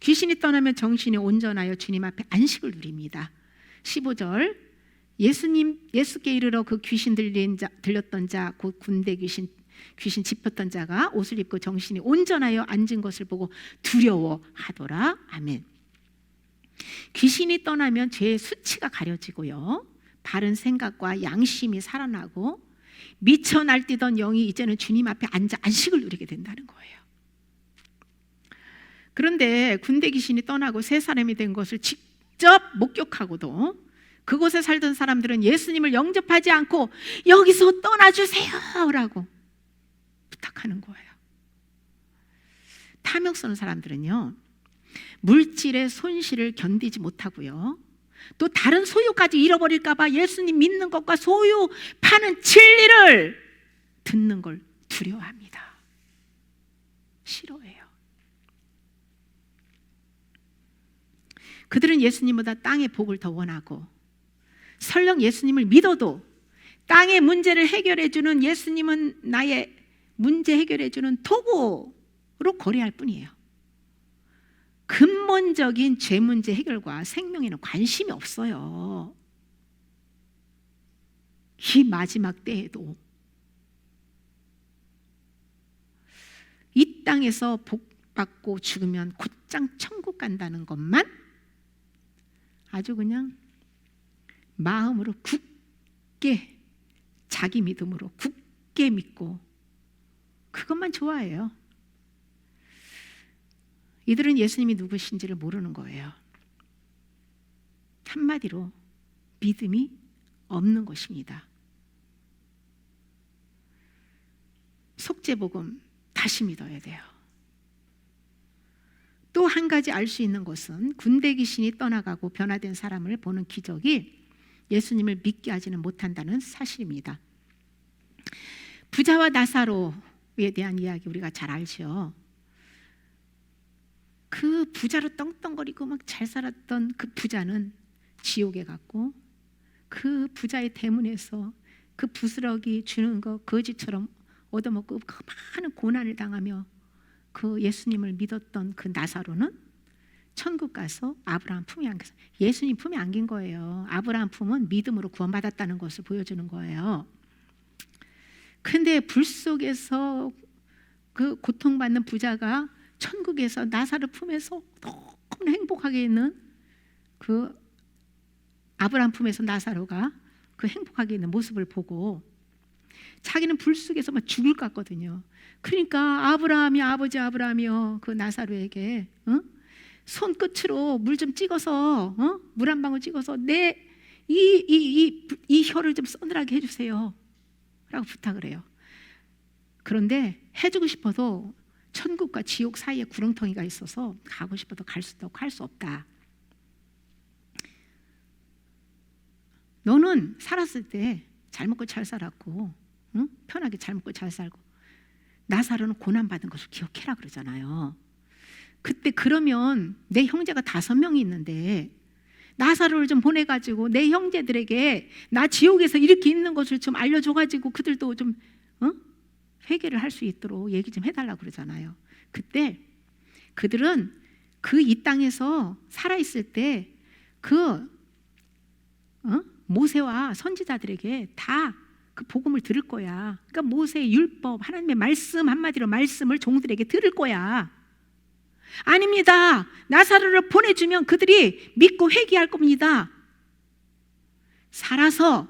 귀신이 떠나면 정신이 온전하여 주님 앞에 안식을 누립니다. 15절, 예수께 이르러 그 귀신 들렸던 자, 곧 군대 귀신 짚었던 자가 옷을 입고 정신이 온전하여 앉은 것을 보고 두려워하더라. 아멘. 귀신이 떠나면 죄의 수치가 가려지고요, 바른 생각과 양심이 살아나고 미쳐 날뛰던 영이 이제는 주님 앞에 앉아 안식을 누리게 된다는 거예요. 그런데 군대 귀신이 떠나고 새 사람이 된 것을 직접 목격하고도 그곳에 살던 사람들은 예수님을 영접하지 않고 여기서 떠나주세요 라고 부탁하는 거예요. 탐욕 쏘는 사람들은요, 물질의 손실을 견디지 못하고요, 또 다른 소유까지 잃어버릴까 봐 예수님 믿는 것과 소유 파는 진리를 듣는 걸 두려워합니다. 싫어해요. 그들은 예수님보다 땅의 복을 더 원하고, 설령 예수님을 믿어도 땅의 문제를 해결해 주는 예수님은 나의 문제 해결해 주는 도구로 거래할 뿐이에요. 근본적인 죄 문제 해결과 생명에는 관심이 없어요. 이 마지막 때에도 이 땅에서 복 받고 죽으면 곧장 천국 간다는 것만 아주 그냥 마음으로 굳게, 자기 믿음으로 굳게 믿고 그것만 좋아해요. 이들은 예수님이 누구신지를 모르는 거예요. 한마디로 믿음이 없는 것입니다. 속죄복음 다시 믿어야 돼요. 또 한 가지 알 수 있는 것은 군대 귀신이 떠나가고 변화된 사람을 보는 기적이 예수님을 믿게 하지는 못한다는 사실입니다. 부자와 나사로에 대한 이야기 우리가 잘 알죠. 그 부자로 떵떵거리고 막 잘 살았던 그 부자는 지옥에 갔고, 그 부자의 대문에서 그 부스러기 주는 거 거지처럼 얻어먹고 그 많은 고난을 당하며 그 예수님을 믿었던 그 나사로는 천국 가서 아브라함 품에 안겨서, 예수님 품에 안긴 거예요. 아브라함 품은 믿음으로 구원받았다는 것을 보여주는 거예요. 근데 불 속에서 그 고통받는 부자가 천국에서 나사로 품에서 너무 행복하게 있는 그 아브라함 품에서 나사로가 그 행복하게 있는 모습을 보고 자기는 불 속에서 막 죽을 것 같거든요. 그러니까 아브라함이 아버지 아브라함이요, 그 나사로에게 손끝으로 물 좀 찍어서 물 한 방울 찍어서 내 이 혀를 좀 서늘하게 해주세요 라고 부탁을 해요. 그런데 해주고 싶어도 천국과 지옥 사이에 구렁텅이가 있어서 가고 싶어도 갈 수도 없고 할 수 없다. 너는 살았을 때 잘 먹고 잘 살았고, 편하게 잘 먹고 잘 살고, 나사로는 고난받은 것을 기억해라 그러잖아요. 그때 그러면 내 형제가 5명이 있는데 나사로를 좀 보내가지고 내 형제들에게 나 지옥에서 이렇게 있는 것을 좀 알려줘가지고 그들도 좀 회개를 할 수 있도록 얘기 좀 해달라고 그러잖아요. 그때 그들은 그 이 땅에서 살아있을 때 그 모세와 선지자들에게 다 그 복음을 들을 거야. 그러니까 모세의 율법, 하나님의 말씀, 한마디로 말씀을 종들에게 들을 거야. 아닙니다. 나사로를 보내주면 그들이 믿고 회개할 겁니다. 살아서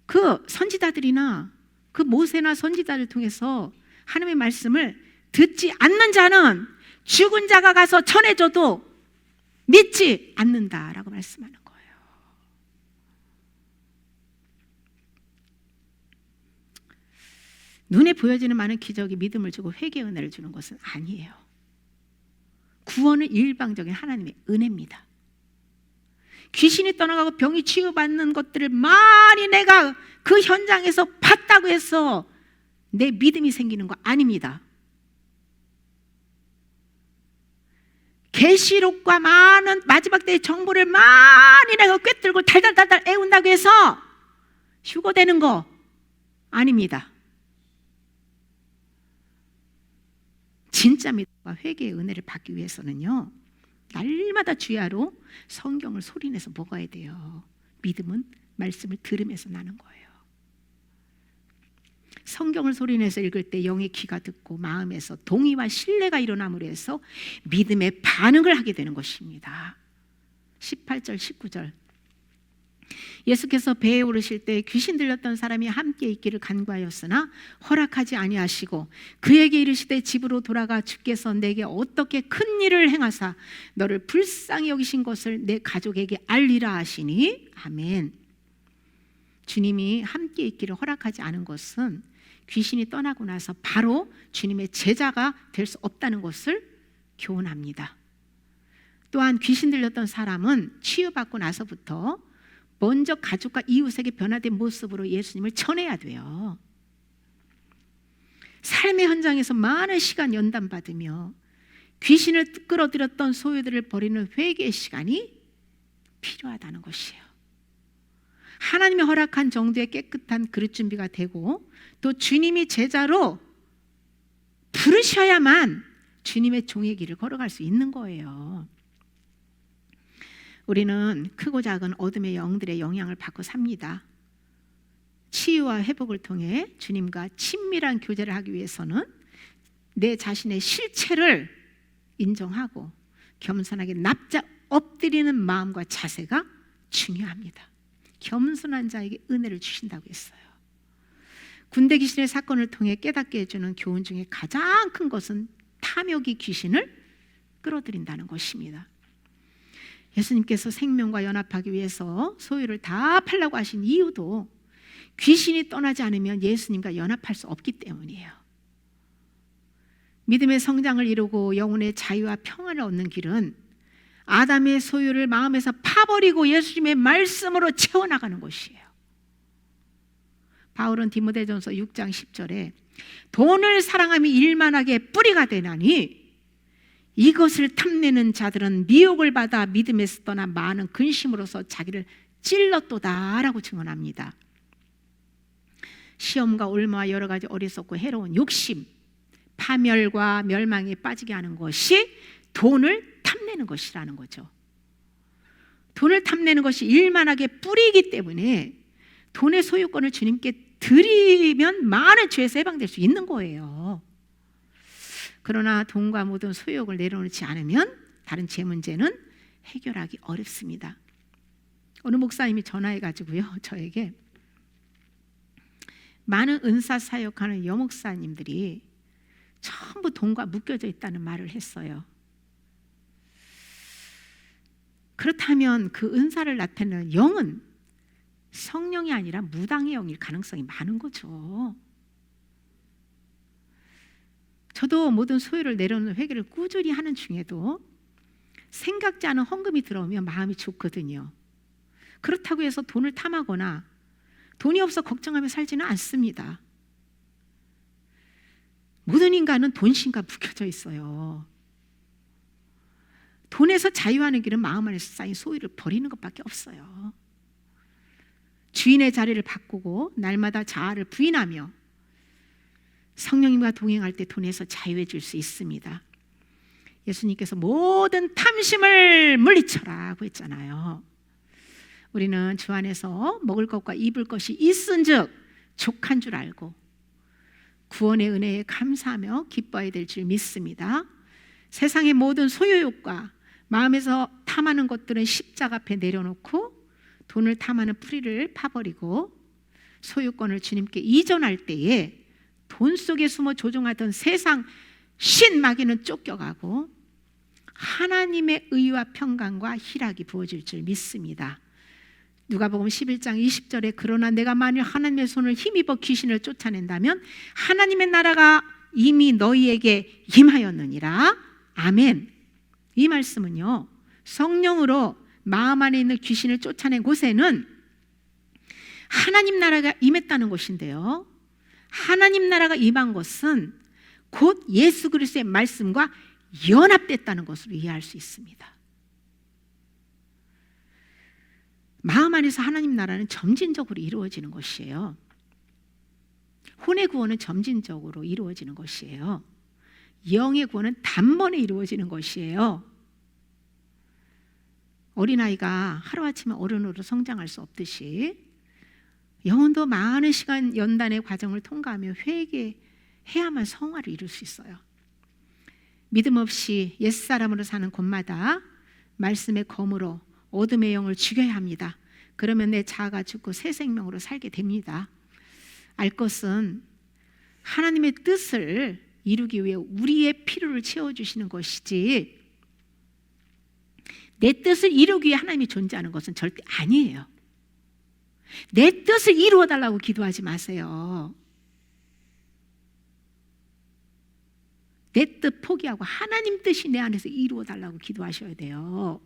그 선지자들이나 그 모세나 선지자를 통해서 하나님의 말씀을 듣지 않는 자는 죽은 자가 가서 전해줘도 믿지 않는다라고 말씀하는 거예요. 눈에 보여지는 많은 기적이 믿음을 주고 회개의 은혜를 주는 것은 아니에요. 구원은 일방적인 하나님의 은혜입니다. 귀신이 떠나가고 병이 치유받는 것들을 많이 내가 그 현장에서 봤다고 해서 내 믿음이 생기는 거 아닙니다. 계시록과 많은 마지막 때의 정보를 많이 내가 꿰뚫고 달달달달 애운다고 해서 휴거되는 거 아닙니다. 진짜 믿어요. 축복과 회개의 은혜를 받기 위해서는요, 날마다 주야로 성경을 소리내서 먹어야 돼요. 믿음은 말씀을 들으면서 나는 거예요. 성경을 소리내서 읽을 때 영의 귀가 듣고 마음에서 동의와 신뢰가 일어남으로 해서 믿음의 반응을 하게 되는 것입니다. 18절 19절, 예수께서 배에 오르실 때 귀신 들렸던 사람이 함께 있기를 간구하였으나 허락하지 아니하시고 그에게 이르시되 집으로 돌아가 주께서 내게 어떻게 큰 일을 행하사 너를 불쌍히 여기신 것을 내 가족에게 알리라 하시니. 아멘. 주님이 함께 있기를 허락하지 않은 것은 귀신이 떠나고 나서 바로 주님의 제자가 될 수 없다는 것을 교훈합니다. 또한 귀신 들렸던 사람은 치유받고 나서부터 먼저 가족과 이웃에게 변화된 모습으로 예수님을 전해야 돼요. 삶의 현장에서 많은 시간 연단받으며 귀신을 끌어들였던 소유들을 버리는 회개의 시간이 필요하다는 것이에요. 하나님이 허락한 정도의 깨끗한 그릇 준비가 되고 또 주님이 제자로 부르셔야만 주님의 종의 길을 걸어갈 수 있는 거예요. 우리는 크고 작은 어둠의 영들의 영향을 받고 삽니다. 치유와 회복을 통해 주님과 친밀한 교제를 하기 위해서는 내 자신의 실체를 인정하고 겸손하게 납작 엎드리는 마음과 자세가 중요합니다. 겸손한 자에게 은혜를 주신다고 했어요. 군대 귀신의 사건을 통해 깨닫게 해주는 교훈 중에 가장 큰 것은 탐욕이 귀신을 끌어들인다는 것입니다. 예수님께서 생명과 연합하기 위해서 소유를 다 팔라고 하신 이유도 귀신이 떠나지 않으면 예수님과 연합할 수 없기 때문이에요. 믿음의 성장을 이루고 영혼의 자유와 평안을 얻는 길은 아담의 소유를 마음에서 파버리고 예수님의 말씀으로 채워나가는 것이에요. 바울은 디모데전서 6장 10절에 돈을 사랑함이 일만하게 뿌리가 되나니 이것을 탐내는 자들은 미혹을 받아 믿음에서 떠나 많은 근심으로서 자기를 찔렀도다라고 증언합니다. 시험과 올무와 여러 가지 어리석고 해로운 욕심, 파멸과 멸망에 빠지게 하는 것이 돈을 탐내는 것이라는 거죠. 돈을 탐내는 것이 일만하게 뿌리이기 때문에 돈의 소유권을 주님께 드리면 많은 죄에서 해방될 수 있는 거예요. 그러나 돈과 모든 소유욕을 내려놓지 않으면 다른 제 문제는 해결하기 어렵습니다. 어느 목사님이 전화해가지고요, 저에게 많은 은사 사역하는 여목사님들이 전부 돈과 묶여져 있다는 말을 했어요. 그렇다면 그 은사를 나타내는 영은 성령이 아니라 무당의 영일 가능성이 많은 거죠. 저도 모든 소유를 내려놓는 회개를 꾸준히 하는 중에도 생각지 않은 헌금이 들어오면 마음이 좋거든요. 그렇다고 해서 돈을 탐하거나 돈이 없어 걱정하며 살지는 않습니다. 모든 인간은 돈신과 묶여져 있어요. 돈에서 자유하는 길은 마음 안에서 쌓인 소유를 버리는 것밖에 없어요. 주인의 자리를 바꾸고 날마다 자아를 부인하며 성령님과 동행할 때 돈에서 자유해질 수 있습니다. 예수님께서 모든 탐심을 물리쳐라고 했잖아요. 우리는 주 안에서 먹을 것과 입을 것이 있은즉 족한 줄 알고 구원의 은혜에 감사하며 기뻐해야 될 줄 믿습니다. 세상의 모든 소유욕과 마음에서 탐하는 것들은 십자가 앞에 내려놓고 돈을 탐하는 뿌리를 파버리고 소유권을 주님께 이전할 때에 돈 속에 숨어 조종하던 세상 신마귀는 쫓겨가고 하나님의 의와 평강과 희락이 부어질 줄 믿습니다. 누가복음 11장 20절에 그러나 내가 만일 하나님의 손을 힘입어 귀신을 쫓아낸다면 하나님의 나라가 이미 너희에게 임하였느니라. 아멘. 이 말씀은요, 성령으로 마음 안에 있는 귀신을 쫓아낸 곳에는 하나님 나라가 임했다는 것인데요, 하나님 나라가 임한 것은 곧 예수 그리스도의 말씀과 연합됐다는 것으로 이해할 수 있습니다. 마음 안에서 하나님 나라는 점진적으로 이루어지는 것이에요. 혼의 구원은 점진적으로 이루어지는 것이에요. 영의 구원은 단번에 이루어지는 것이에요. 어린아이가 하루아침에 어른으로 성장할 수 없듯이 영혼도 많은 시간 연단의 과정을 통과하며 회개해야만 성화를 이룰 수 있어요. 믿음 없이 옛사람으로 사는 곳마다 말씀의 검으로 어둠의 영을 죽여야 합니다. 그러면 내 자아가 죽고 새 생명으로 살게 됩니다. 알 것은 하나님의 뜻을 이루기 위해 우리의 필요를 채워주시는 것이지, 내 뜻을 이루기 위해 하나님이 존재하는 것은 절대 아니에요. 내 뜻을 이루어달라고 기도하지 마세요. 내 뜻 포기하고 하나님 뜻이 내 안에서 이루어달라고 기도하셔야 돼요.